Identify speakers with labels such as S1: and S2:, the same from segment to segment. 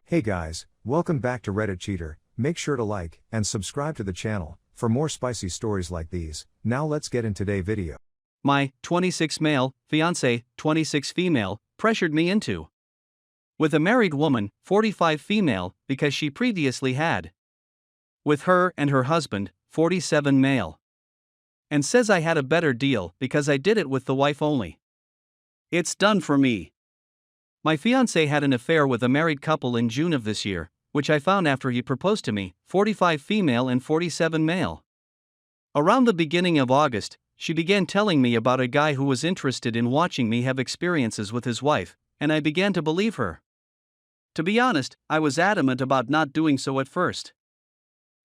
S1: Hey guys, welcome back to Reddit Cheater. Make sure to like and subscribe to the channel for more spicy stories like these. Now let's get in today's video.
S2: My 26 male fiance, 26 female, pressured me into with a married woman, 45 female, because she previously had with her and her husband, 47 male, and says I had a better deal because I did it with the wife only. It's done for me. My fiancé had an affair with a married couple in June of this year, which I found after he proposed to me, 45 female and 47 male. Around the beginning of August, she began telling me about a guy who was interested in watching me have experiences with his wife, and I began to believe her. To be honest, I was adamant about not doing so at first.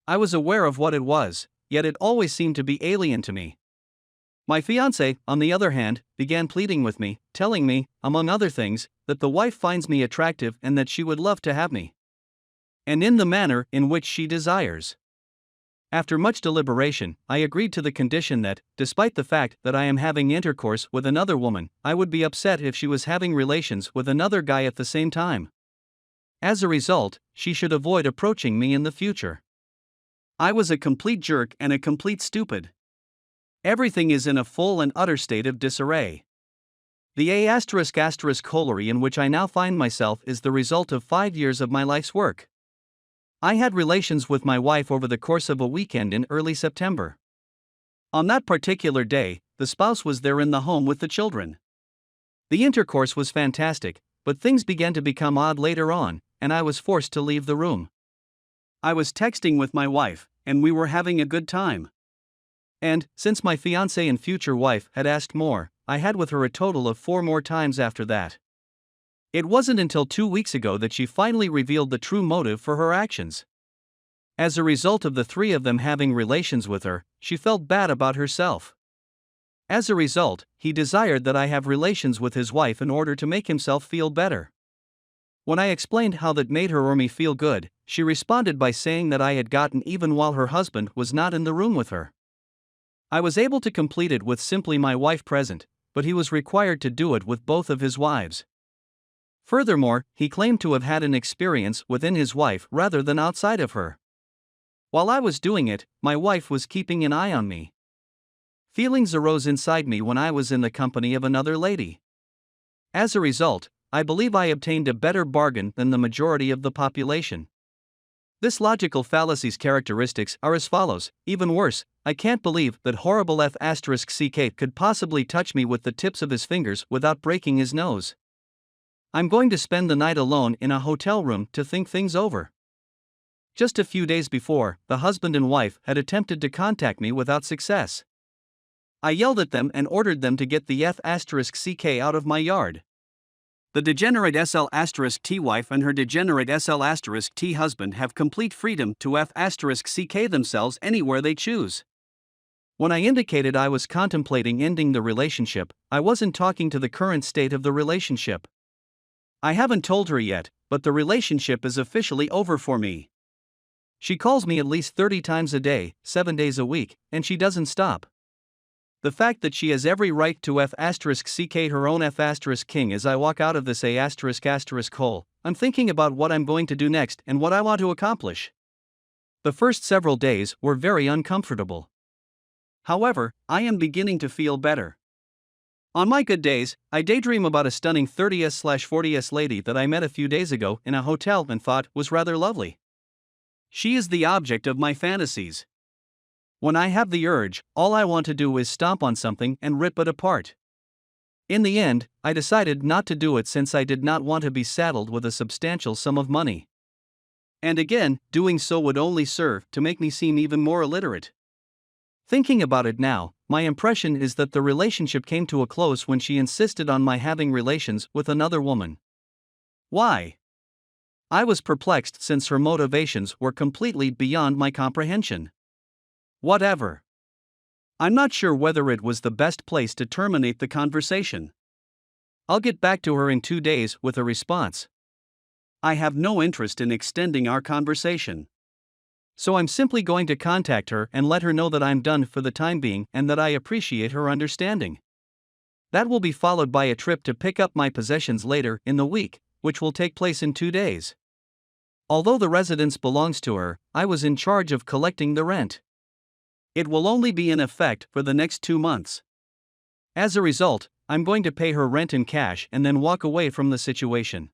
S2: I was aware of what it was, yet it always seemed to be alien to me. My fiancé, on the other hand, began pleading with me, telling me, among other things, that the wife finds me attractive and that she would love to have me, and in the manner in which she desires. After much deliberation, I agreed to the condition that, despite the fact that I am having intercourse with another woman, I would be upset if she was having relations with another guy at the same time. As a result, she should avoid approaching me in the future. I was a complete jerk and a complete stupid. Everything is in a full and utter state of disarray. The **** in which I now find myself is the result of 5 years of my life's work. I had relations with my wife over the course of a weekend in early September. On that particular day, the spouse was there in the home with the children. The intercourse was fantastic, but things began to become odd later on, and I was forced to leave the room. I was texting with my wife, and we were having a good time. And, since my fiancé and future wife had asked more, I had with her a total of 4 more times after that. It wasn't until 2 weeks ago that she finally revealed the true motive for her actions. As a result of the 3 of them having relations with her, she felt bad about herself. As a result, he desired that I have relations with his wife in order to make himself feel better. When I explained how that made her or me feel good, she responded by saying that I had gotten even while her husband was not in the room with her. I was able to complete it with simply my wife present, but he was required to do it with both of his wives. Furthermore, he claimed to have had an experience within his wife rather than outside of her. While I was doing it, my wife was keeping an eye on me. Feelings arose inside me when I was in the company of another lady. As a result, I believe I obtained a better bargain than the majority of the population. This logical fallacy's characteristics are as follows. Even worse, I can't believe that horrible ***ck could possibly touch me with the tips of his fingers without breaking his nose. I'm going to spend the night alone in a hotel room to think things over. Just a few days before, the husband and wife had attempted to contact me without success. I yelled at them and ordered them to get the ***ck out of my yard. The degenerate ***T wife and her degenerate ***T husband have complete freedom to ***ck themselves anywhere they choose. When I indicated I was contemplating ending the relationship, I wasn't talking to the current state of the relationship. I haven't told her yet, but the relationship is officially over for me. She calls me at least 30 times a day, 7 days a week, and she doesn't stop. The fact that she has every right to ***ck her own ***king as I walk out of this hole, I'm thinking about what I'm going to do next and what I want to accomplish. The first several days were very uncomfortable. However, I am beginning to feel better. On my good days, I daydream about a stunning 30s/40s lady that I met a few days ago in a hotel and thought was rather lovely. She is the object of my fantasies. When I have the urge, all I want to do is stomp on something and rip it apart. In the end, I decided not to do it since I did not want to be saddled with a substantial sum of money. And again, doing so would only serve to make me seem even more illiterate. Thinking about it now, my impression is that the relationship came to a close when she insisted on my having relations with another woman. Why? I was perplexed since her motivations were completely beyond my comprehension. Whatever. I'm not sure whether it was the best place to terminate the conversation. I'll get back to her in 2 days with a response. I have no interest in extending our conversation. So I'm simply going to contact her and let her know that I'm done for the time being and that I appreciate her understanding. That will be followed by a trip to pick up my possessions later in the week, which will take place in 2 days. Although the residence belongs to her, I was in charge of collecting the rent. It will only be in effect for the next 2 months. As a result, I'm going to pay her rent in cash and then walk away from the situation.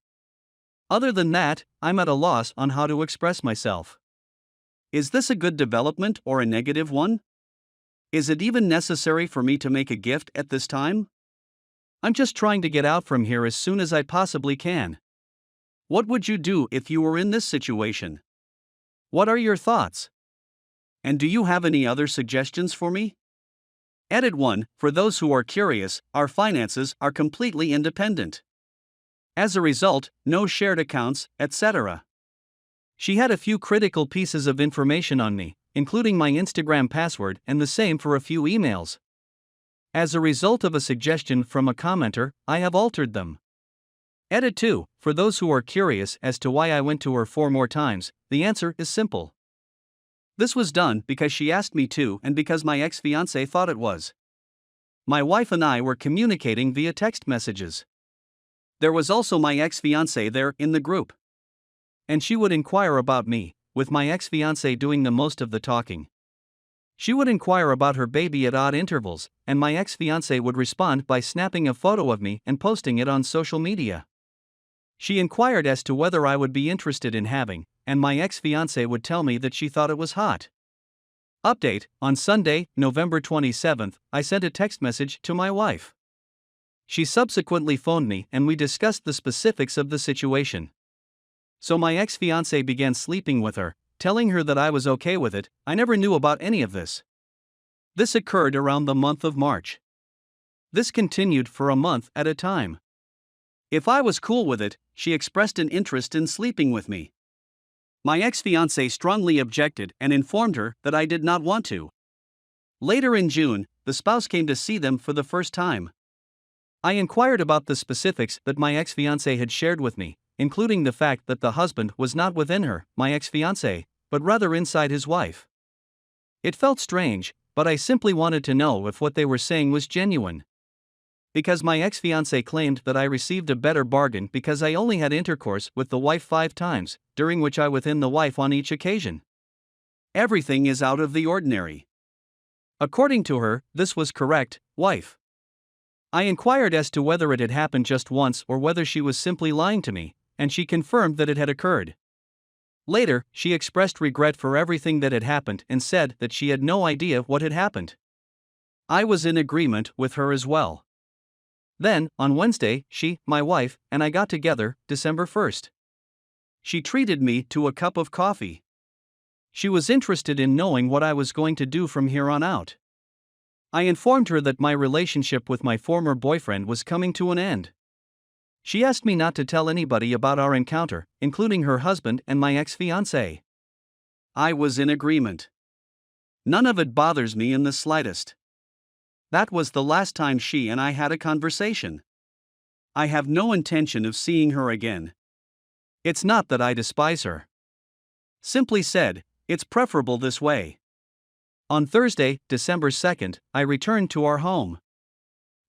S2: Other than that, I'm at a loss on how to express myself. Is this a good development or a negative one? Is it even necessary for me to make a gift at this time? I'm just trying to get out from here as soon as I possibly can. What would you do if you were in this situation? What are your thoughts? And do you have any other suggestions for me? Edit 1. For those who are curious, our finances are completely independent. As a result, no shared accounts, etc. She had a few critical pieces of information on me, including my Instagram password and the same for a few emails. As a result of a suggestion from a commenter, I have altered them. Edit 2. For those who are curious as to why I went to her 4 more times, the answer is simple. This was done because she asked me to and because my ex-fiancé thought it was. My wife and I were communicating via text messages. There was also my ex-fiancé there in the group. And she would inquire about me, with my ex-fiancé doing the most of the talking. She would inquire about her baby at odd intervals, and my ex-fiancé would respond by snapping a photo of me and posting it on social media. She inquired as to whether I would be interested in having, and my ex-fiancé would tell me that she thought it was hot. Update: on Sunday, November 27th, I sent a text message to my wife. She subsequently phoned me and we discussed the specifics of the situation. So my ex-fiancé began sleeping with her, telling her that I was okay with it. I never knew about any of this. This occurred around the month of March. This continued for a month at a time. If I was cool with it, she expressed an interest in sleeping with me. My ex-fiancé strongly objected and informed her that I did not want to. Later in June, the spouse came to see them for the first time. I inquired about the specifics that my ex-fiancé had shared with me, including the fact that the husband was not within her, my ex-fiancé, but rather inside his wife. It felt strange, but I simply wanted to know if what they were saying was genuine. Because my ex-fiancé claimed that I received a better bargain because I only had intercourse with the wife 5 times, during which I was within the wife on each occasion. Everything is out of the ordinary. According to her, this was correct, wife. I inquired as to whether it had happened just once or whether she was simply lying to me, and she confirmed that it had occurred. Later, she expressed regret for everything that had happened and said that she had no idea what had happened. I was in agreement with her as well. Then, on Wednesday, she, my wife, and I got together, December 1st. She treated me to a cup of coffee. She was interested in knowing what I was going to do from here on out. I informed her that my relationship with my former boyfriend was coming to an end. She asked me not to tell anybody about our encounter, including her husband and my ex-fiancé. I was in agreement. None of it bothers me in the slightest. That was the last time she and I had a conversation. I have no intention of seeing her again. It's not that I despise her. Simply said, it's preferable this way. On Thursday, December 2nd, I returned to our home.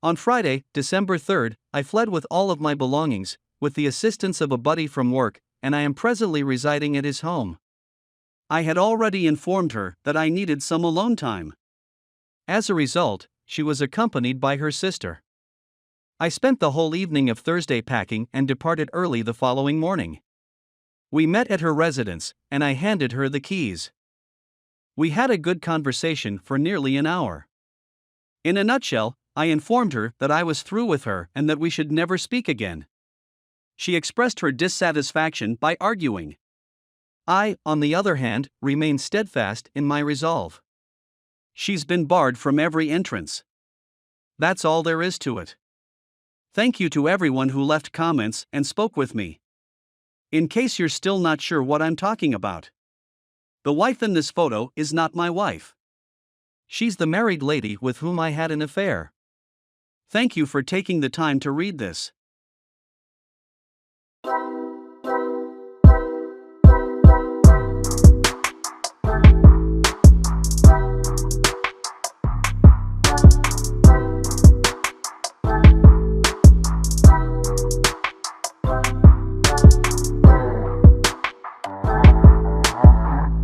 S2: On Friday, December 3rd, I fled with all of my belongings, with the assistance of a buddy from work, and I am presently residing at his home. I had already informed her that I needed some alone time. As a result, she was accompanied by her sister. I spent the whole evening of Thursday packing and departed early the following morning. We met at her residence, and I handed her the keys. We had a good conversation for nearly an hour. In a nutshell, I informed her that I was through with her and that we should never speak again. She expressed her dissatisfaction by arguing. I, on the other hand, remained steadfast in my resolve. She's been barred from every entrance. That's all there is to it. Thank you to everyone who left comments and spoke with me. In case you're still not sure what I'm talking about, the wife in this photo is not my wife. She's the married lady with whom I had an affair. Thank you for taking the time to read this.